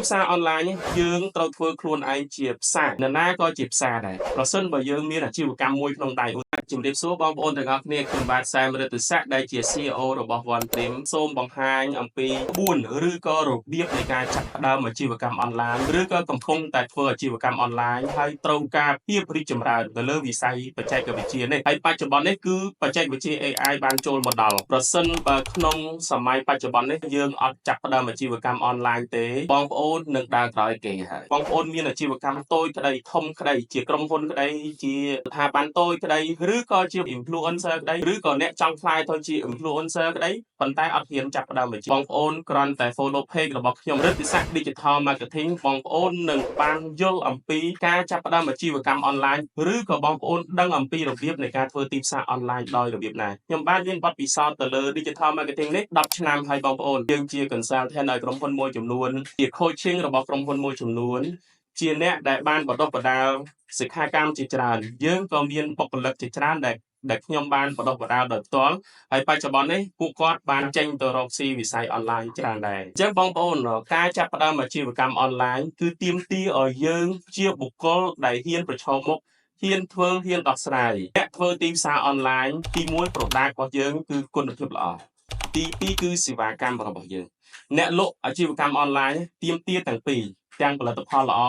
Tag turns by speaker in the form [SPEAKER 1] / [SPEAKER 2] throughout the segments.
[SPEAKER 1] ផ្សារអនឡាញយើងត្រូវធ្វើខ្លួនឯងជាផ្សារនរណាក៏ជាផ្សារដែរប្រសិនបើយើងមានអាជីវកម្មមួយក្នុងដៃជំរាបសួរបងប្អូនទាំងអស់គ្នាខ្ញុំបាទសែមរិទ្ធិស័ក្តិដែលជា CEO របស់ One Team សូមបង្ហាញអំពីក្បួនឬក៏របៀបនៃការចាប់ផ្ដើមអាជីវកម្មអនឡាញឬក៏កំពុងតែធ្វើអាជីវកម្មអនឡាញហើយត្រូវការភាពរីកចម្រើនទៅលើវិស័យបច្ចេកវិទ្យានេះហើយបច្ចុប្បន្ននេះគឺបច្ចេកវិទ្យា AI បានចូលមកដល់ប្រសិនបើក្នុងសម័យបច្ចុប្បន្ននេះយើងអត់ចាប់ផ្ដើមអាជីវកម្មអនឡាញទេបងប្អូននឹងដើរក្រោយគេហើយបងប្អូនមានអាជីវកម្មតូចក្តីធំក្តីជាក្រុមហ៊ុនក្តីជាស្ថាប័នតូចក្តីឬក៏ជា influencer ក្តីឬក៏អ្នកចង់ខ្លាយទៅជា influencer ក្តីប៉ុន្តែអត់ហ៊ានចាប់ផ្ដើមអាជីវកម្មបងប្អូនគ្រាន់តែ follow page របស់ខ្ញុំរិទ្ធិស័ក្តិ Digital Marketing បងប្អូននឹងបានយល់អំពីការចាប់ផ្ដើមអាជីវកម្មអនឡាញឬក៏បងប្អូនដឹងអំពីរបៀបនៃការធ្វើទីផ្សារអនឡាញដោយរបៀបណាខ្ញុំបានមានបទពិសោធន៍ទៅលើ Digital Marketing នេះ10ឆ្នាំហើយបងប្អូនយើងជា consultant ឲ្យក្រុមហ៊ុនមួយចំនួនជា coaching របស់ក្រុមហ៊ុនមួយចំនួនជាអ្នកដែលបានបណ្ដុះបណ្ដាលសិក្ខាកាមជាច្រើនយើងក៏មានបុគ្គលិកជាច្រើនដែលខ្ញុំបានបណ្ដុះបណ្ដាលដោយផ្ទាល់ហើយបច្ចុប្បន្ននេះពួកគាត់បានចេញទៅរកស៊ីវិស័យអនឡាញច្រើនដែរអញ្ចឹងបងប្អូនការចាប់ផ្ដើមអាជីវកម្មអនឡាញគឺទាមទារឲ្យយើងជាបុគ្គលដែលហ៊ានប្រឈមមុខហ៊ានធ្វើហ៊ានដោះស្រាយអ្នកធ្វើទីផ្សារអនឡាញទី1 product របស់យើងគឺគុណភាពល្អទី2គឺសេវាកម្មរបស់យើងអ្នកលក់អាជីវកម្មអនឡាញទាមទារទាំងពីរទាំងផលិតផលល្អ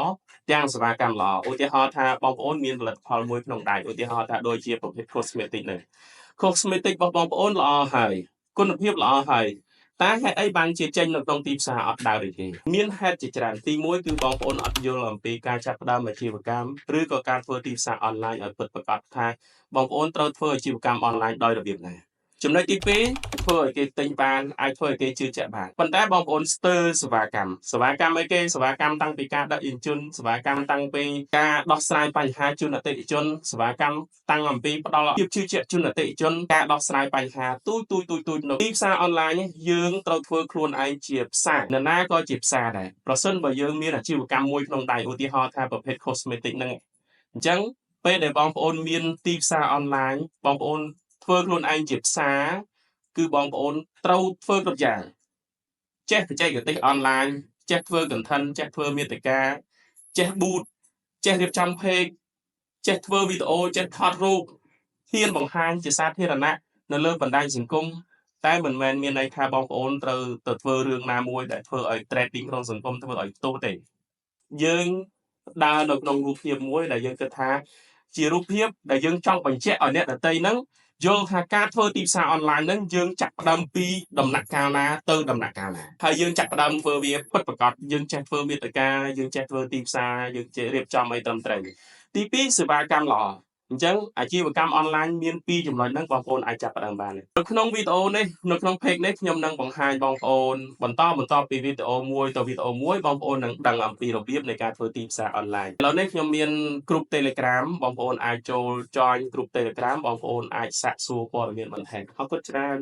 [SPEAKER 1] ទាំងសេវាកម្មល្អឧទាហរណ៍ថាបងប្អូនមានផលិតផលមួយក្នុងដៃឧទាហរណ៍ថាដូចជាប្រភេទ cosmetic នេះ cosmetic របស់បងប្អូនល្អហើយគុណភាពល្អហើយតែហេតុអីបានជាចេញនៅក្នុងទីផ្សារអត់ដើរដូចគេមានហេតុជាច្រើនទី1គឺបងប្អូនអត់យល់អំពីការចាប់ផ្ដើមអាជីវកម្មឬក៏ការធ្វើទីផ្សារអនឡាញឲ្យពិតប្រាកដថាបងប្អូនត្រូវធ្វើអាជីវកម្មអនឡាញដោយរបៀបណាចំណុចទី2ធ្វើឲ្យគេទិញបានអាចធ្វើឲ្យគេជឿជាក់បានប៉ុន្តែបងប្អូនស្ទើរសេវាកម្មអីគេសេវាកម្មតាំងពីការដឹកជញ្ជូនសេវាកម្មតាំងពីការដោះស្រាយបញ្ហាជូនអតិថិជនសេវាកម្មតាំងអំពីផ្ដល់ភាពជឿជាក់ជូនអតិថិជនការដោះស្រាយបញ្ហាទូចនៅទីផ្សារអនឡាញយើងត្រូវធ្វើខ្លួនឯងជាផ្សារនរណាក៏ជាផ្សារដែរប្រសិនបើយើងមានអាជីវកម្មមួយក្នុងដៃឧទាហរណ៍ថាប្រភេទ cosmetic ហ្នឹងអញ្ចឹងពេលដែលបងប្អូនមានទីផ្សារអនឡាញបងប្អូនធ្វើខ្លួនឯងជាផ្សារគឺបងប្អូនត្រូវធ្វើគ្រប់យ៉ាងចេះបច្ចេកទេសអនឡាញចេះធ្វើ content ចេះធ្វើមាតិកាចេះ boot ចេះរៀបចំ page ចេះធ្វើវីដេអូចេះថតរូបហ៊ានបង្ហាញជាសាធារណៈនៅលើបណ្ដាញសង្គមតែមិនមែនមានន័យថាបងប្អូនត្រូវទៅធ្វើរឿងណាមួយដែលធ្វើឲ្យ trending ក្នុងសង្គមធ្វើឲ្យផ្ទុះទេយើងដើរនៅក្នុងរូបភាពមួយដែលយើងគិតថាជារូបភាពដែលយើងចង់បញ្ជាក់ឲ្យអ្នកដទៃហ្នឹងយល់ថាការធ្វើទីផ្សារអនឡាញហ្នឹងយើងចាក់ផ្ដើមពីដំណាក់កាលណាទៅដំណាក់កាលណាហើយយើងចាក់ផ្ដើមធ្វើវាពិតប្រាកដយើងចេះធ្វើមាតិកាយើងចេះធ្វើទីផ្សារយើងចេះរៀបចំឲ្យត្រឹមត្រូវទី2សេវាកម្មល្អអញ្ចឹងអាជីវកម្មអនឡាញមាន2ចំណុចហ្នឹងបងប្អូនអាចចាប់ផ្ដើមបាននៅក្នុងវីដេអូនេះនៅក្នុង page នេះខ្ញុំនឹងបង្ហាញបងប្អូនបន្តពីវីដេអូមួយទៅវីដេអូមួយបងប្អូននឹងដឹងអំពីរបៀបនៃការធ្វើទីផ្សារអនឡាញឥឡូវនេះខ្ញុំមាន group Telegram បងប្អូនអាចចូល join group Telegram បងប្អូនអាចសាកសួរព័ត៌មានបន្ថែមអរគុណច្រើន